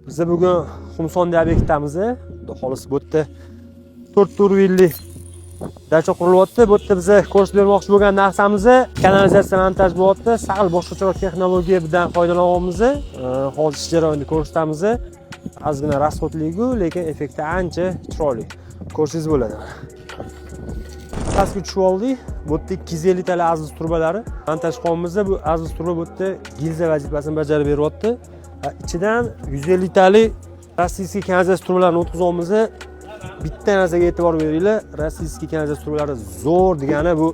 Biz bugun Xumson obyektdamiz. Xolos bu yerda 4 turvilli dacha qurilyapti. Bu yerda biz ko'rsatib bermoqchi bo'lgan narsamiz kanalizatsiya montaj bo'lyapti. Sal boshqacharoq texnologiya bilan foydalanyapmiz. Hozir ish jarayonini ko'rsatamiz. Ozgina rasxodligu, lekin effekti ancha chiroyli. Ko'rsangiz bo'ladi. Pastga tushib oldik. Bu yerda 250 tali azbiz turbalari montaj qilamiz. Bu azbiz turba bu yerda gilza vazifasini bajarib beryapti. İçidan 150 tali rossiyskiy kanalizatsiya turbalarini o'tkazamiz. Bitta narsaga e'tibor beringlar, rossiyskiy kanalizatsiya turbalari zo'r degani bu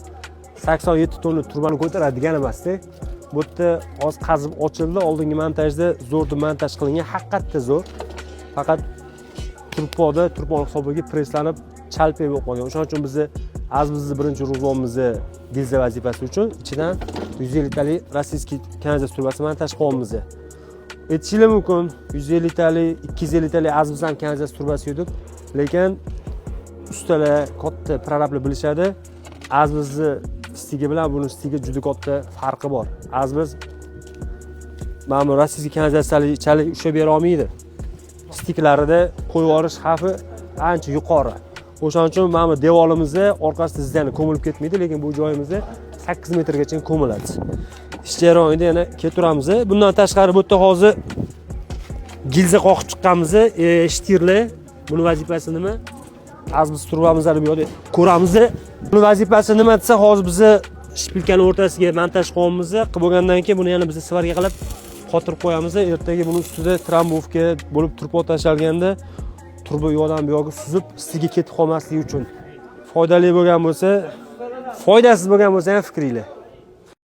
87 tonna turbani ko'taradigan emas-da. Bu yerda oz qazib ochildi, oldingi montajda zo'r deb montaj qilingan, haqiqatda zo'r. Faqat turpon hisobiga preslanib, chalpay bo'lib qolgan. O'shaning uchun biz azbizni birinchi urg'imiz gilza vazifasi uchun ichidan 150 tali rossiyskiy kanalizatsiya turbasi montaj qilyapmiz. Aytishingiz mumkin 150 tali, 250 tali azbiz ham kanalizatsiya turbasi yo'q, lekin ustalar, katta prorablar bilishadi. Azbizni stigi bilan buni stigi juda katta farqi bor. Azbiz mana bu rossiyskiy kanalizatsiyalik ushlab bera olmaydi. Stiklarida qo'yib yuborish xavfi ancha yuqori. O'shaning uchun mana bu devorimizni orqasida ziddani ko'milib ketmaydi, lekin bu joyimizda 8 metrgacha ko'miladi. Ish jarayonida yana keltiramiz. Bundan tashqari bu yerda hozir gilza qoqib chiqqanmiz. Shtirlar. Buni vazifasi nima? Azbiz turbamizni bu yerda ko'ramiz. Buni vazifasi nima desa, hozir biz shpilkani o'rtasiga montaj qilyapmiz. Qilib bo'lgandan keyin buni yana biz svarga qilib qotirib qo'yamiz. Ertaga buni ustida trambovka bo'lib turpo tashalganda turba u yoqdan bu yoqqa suzib, stiga ketib qolmasligi uchun foydali bo'lgan bo'lsa, foydasiz bo'lgan bo'lsa ham fikringlar.